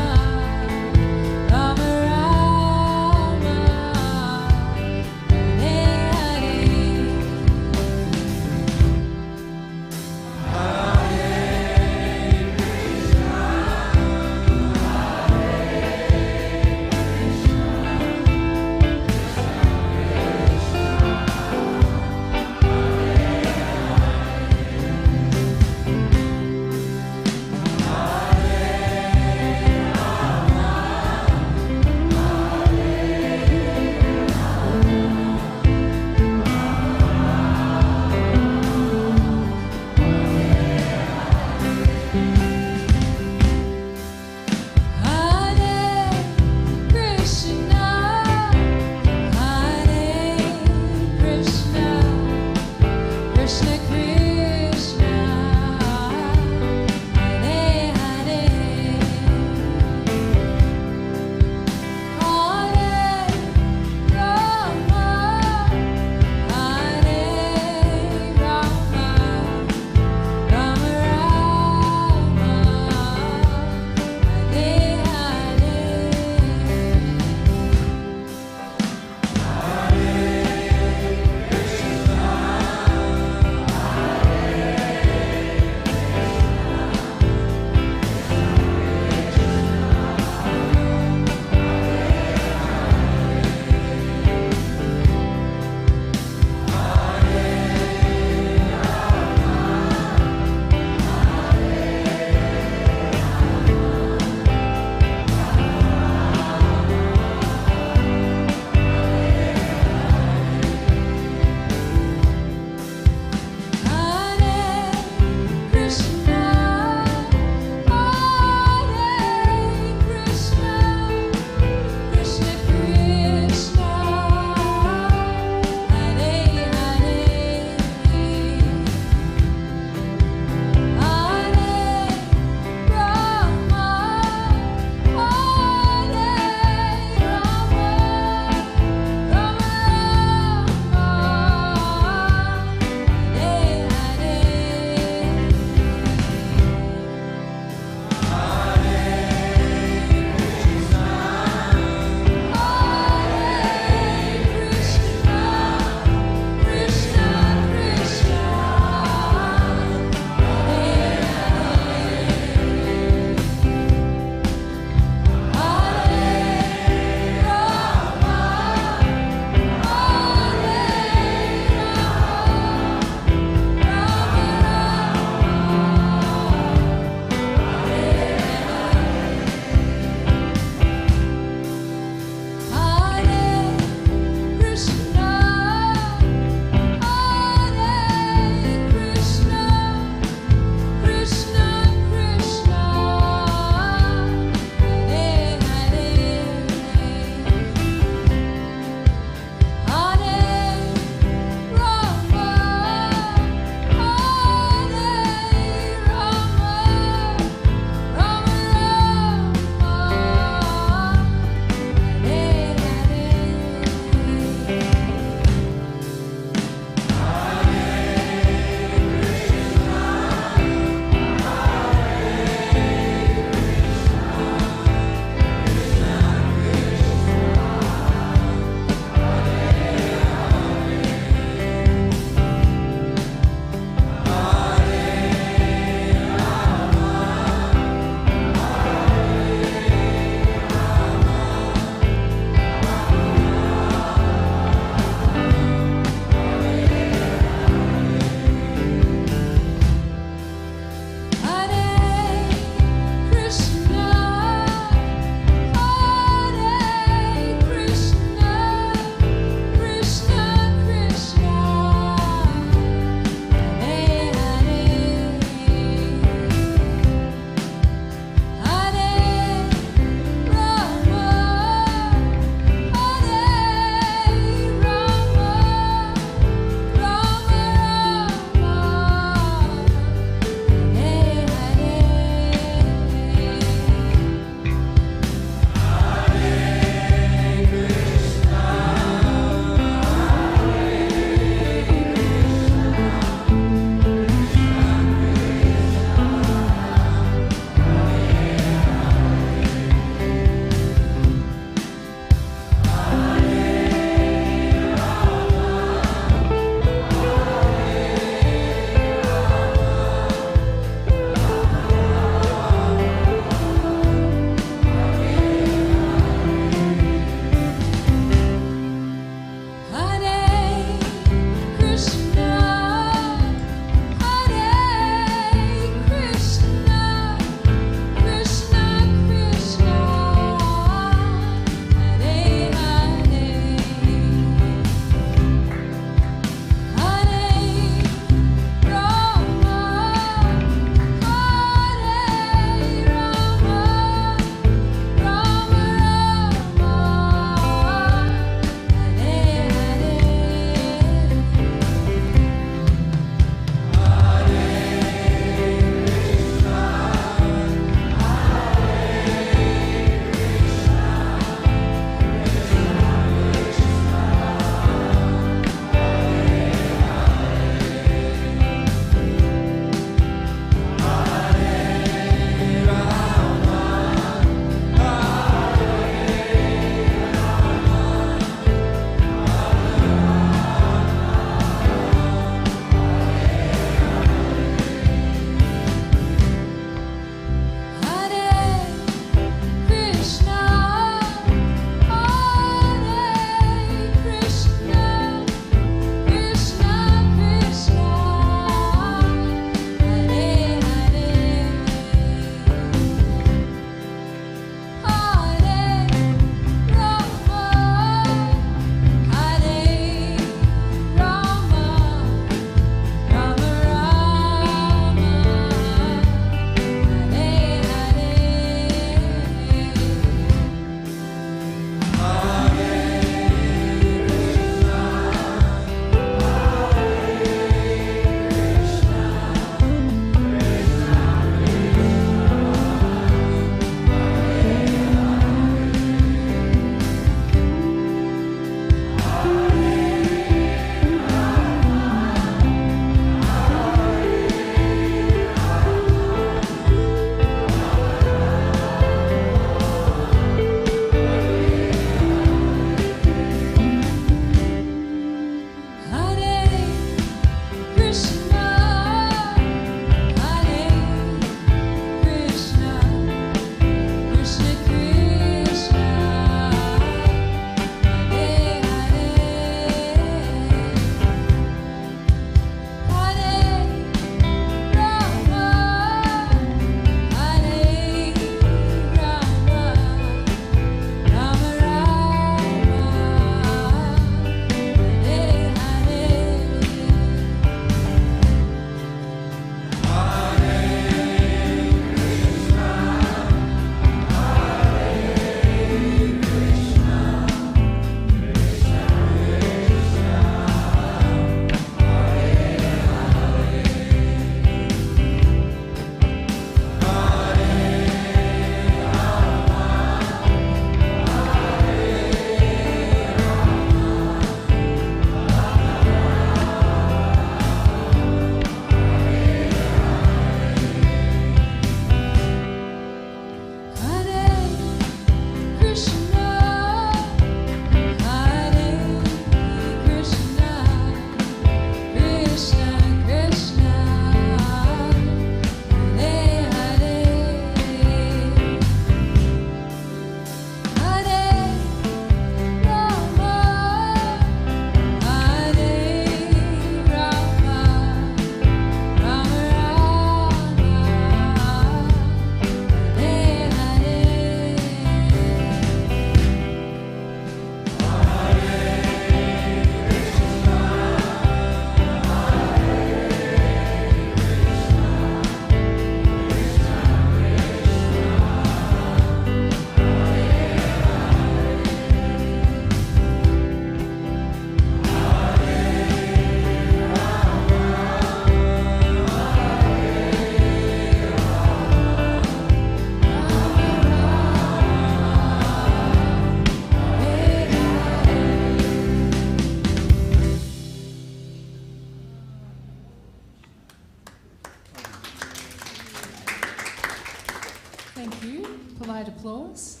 S1: Thank you. Polite applause.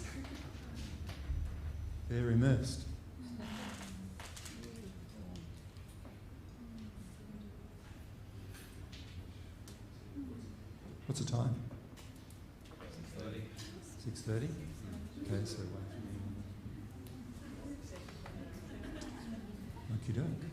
S2: They're immersed. What's the time? 6:30. 6:30? Okay, so wait. Okie doke.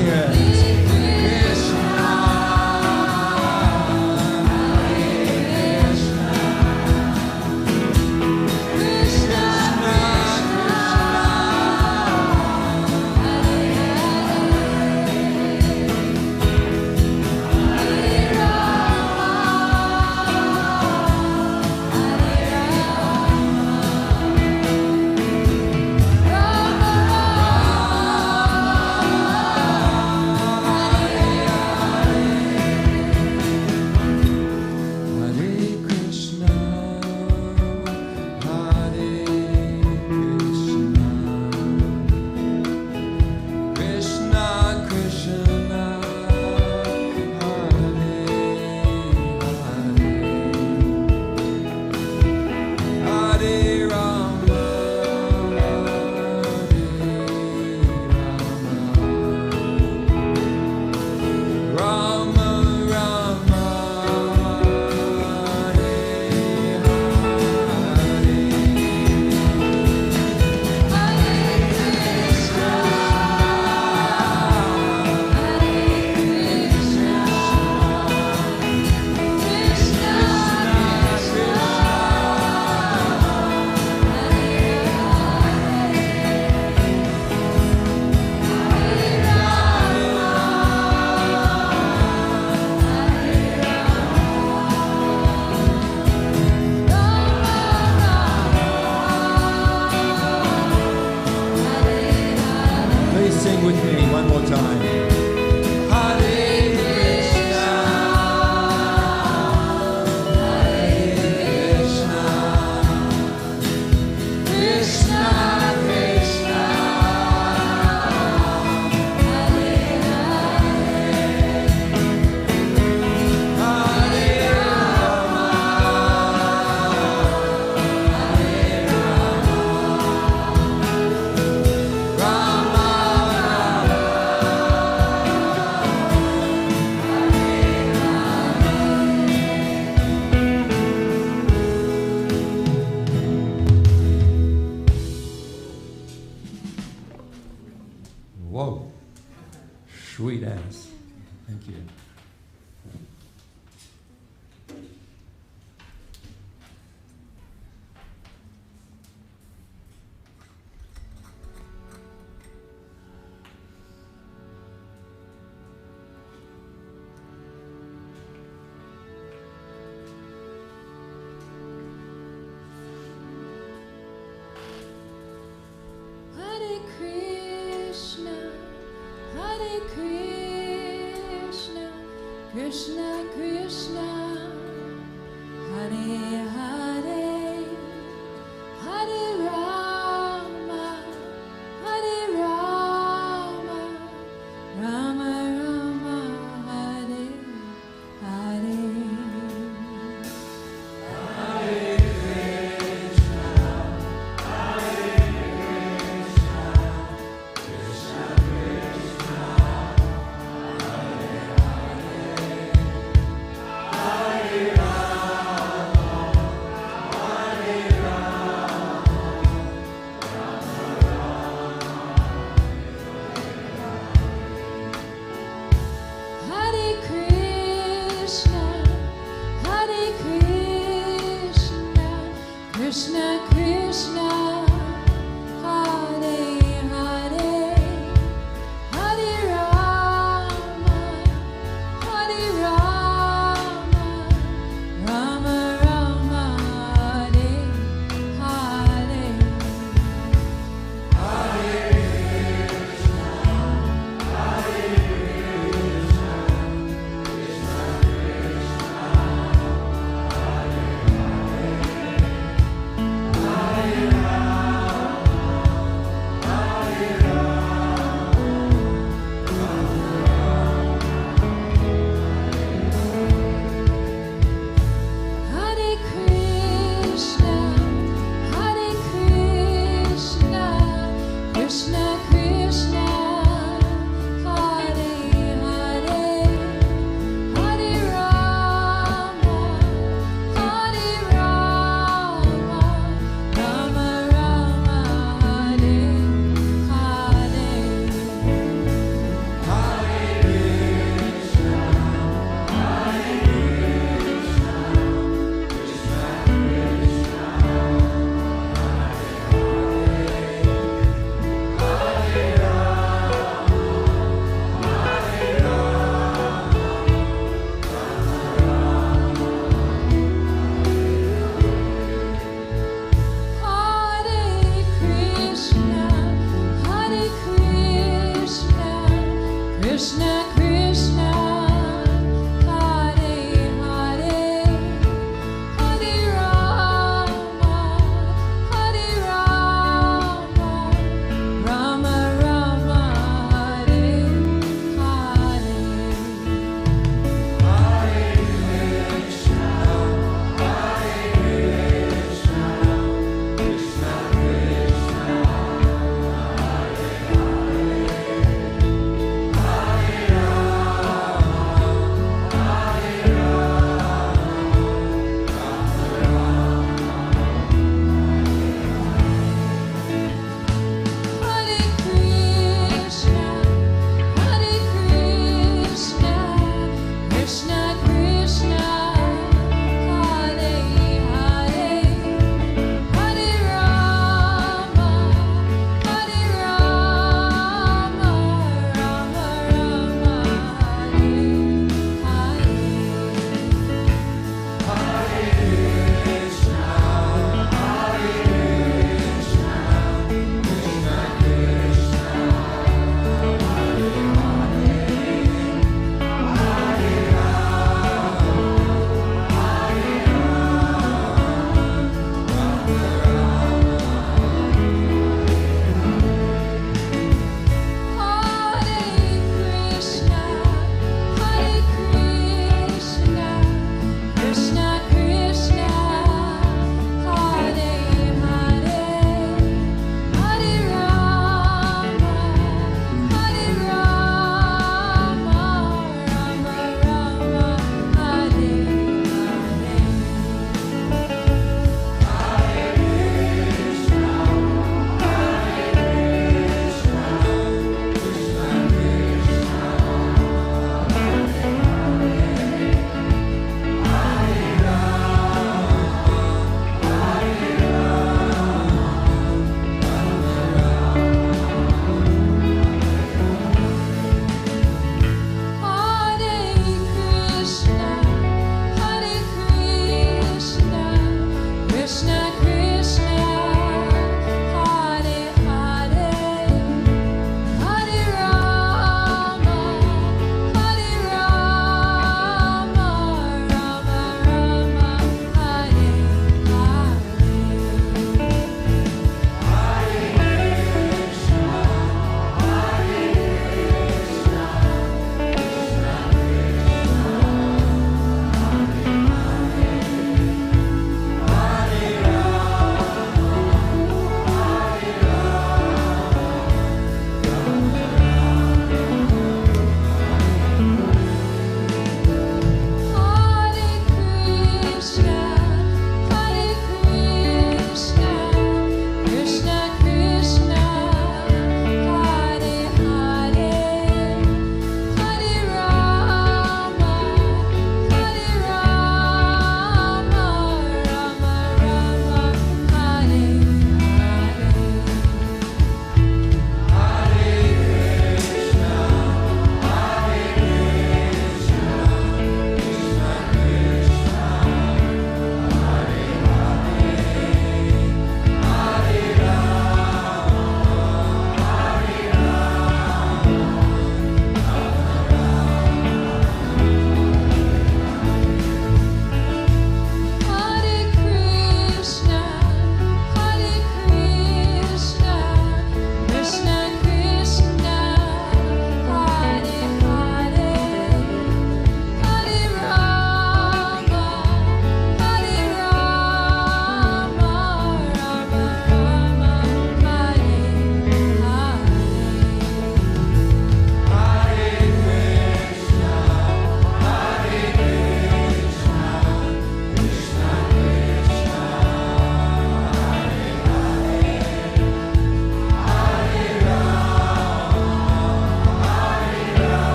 S2: hear it. Whoa, sweet ass. Thank you.
S1: Krishna Krishna, Hare Hare, Hare Rama, Hare Rama, Rama Rama, Hare Hare.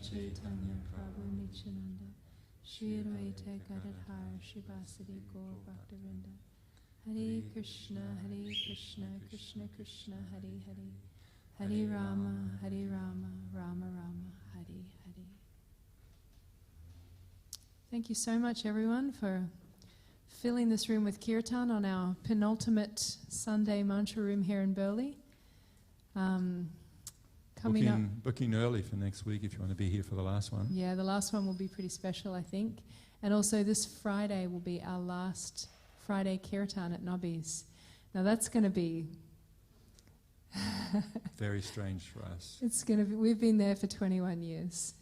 S1: Chaitanya Prabhu Nityananda Shri Advaita Gadadhar Shivasadi Gaur Bhaktivinoda Hare Krishna Krishna Krishna Hare Hare Hare Rama Rama Rama Hare Hare. Thank you so much everyone for filling this room with Kirtan on our penultimate Sunday mantra room here in Burleigh.
S2: Booking early for next week if you want to be here for the last one.
S1: Yeah, the last one will be pretty special, I think. And also this Friday will be our last Friday Kirtan at Nobby's. Now that's going to be
S2: very strange for us.
S1: It's going to be. We've been there for 21 years,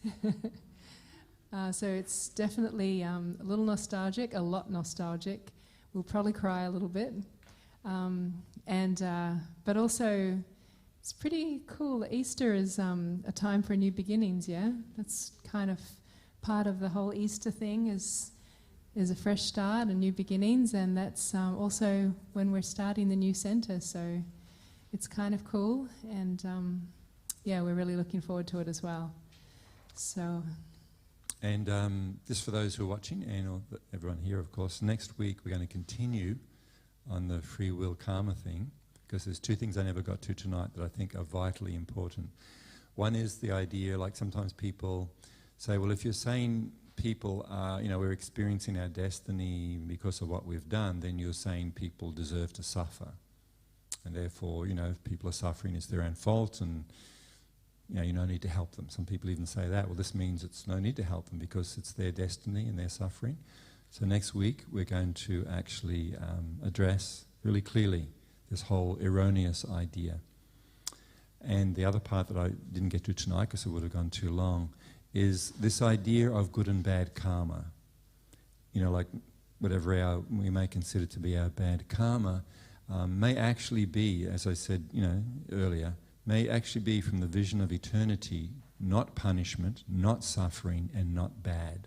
S1: so it's definitely a little nostalgic, a lot nostalgic. We'll probably cry a little bit, but also. It's pretty cool. Easter is a time for new beginnings, yeah? That's kind of part of the whole Easter thing is a fresh start and new beginnings, and that's also when we're starting the new centre, so it's kind of cool, and yeah, we're really looking forward to it as well. So.
S2: And just for those who are watching, and everyone here, of course, next week we're going to continue on the free will karma thing, because there's two things I never got to tonight that I think are vitally important. One is the idea, like sometimes people say, well, if you're saying people are, we're experiencing our destiny because of what we've done, then you're saying people deserve to suffer. And therefore, if people are suffering, it's their own fault, and, you no need to help them. Some people even say that. Well, this means it's no need to help them because it's their destiny and their suffering. So next week, we're going to actually address really clearly this whole erroneous idea. And the other part that I didn't get to tonight because it would have gone too long is this idea of good and bad karma. Like whatever we may consider to be our bad karma may actually be, as I said earlier, may actually be from the vision of eternity, not punishment, not suffering, and not bad.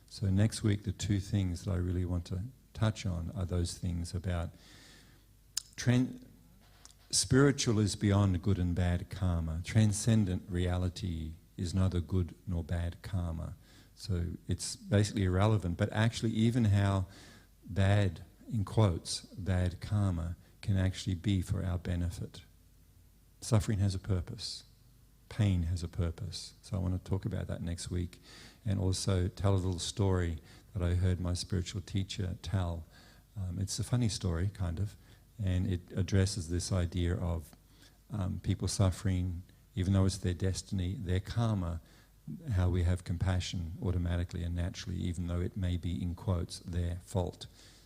S2: So next week the two things that I really want to touch on are those things about spiritual is beyond good and bad karma. Transcendent reality is neither good nor bad karma. So it's basically irrelevant. But actually even how bad, in quotes, bad karma can actually be for our benefit. Suffering has a purpose. Pain has a purpose. So I want to talk about that next week. And also tell a little story that I heard my spiritual teacher tell. It's a funny story, kind of. And it addresses this idea of people suffering, even though it's their destiny, their karma, how we have compassion automatically and naturally, even though it may be, in quotes, their fault.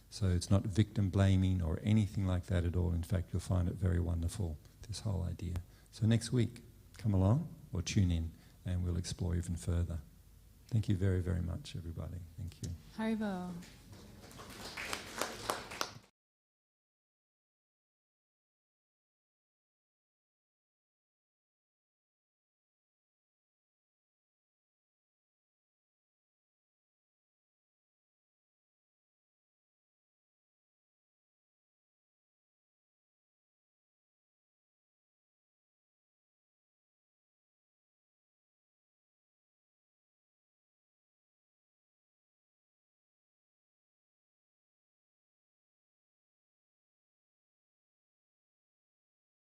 S2: So it's not victim blaming or anything like that at all. In fact, you'll find it very wonderful, this whole idea. So next week, come along or tune in and we'll explore even further. Thank you very, very much, everybody. Thank you.
S1: Haribol.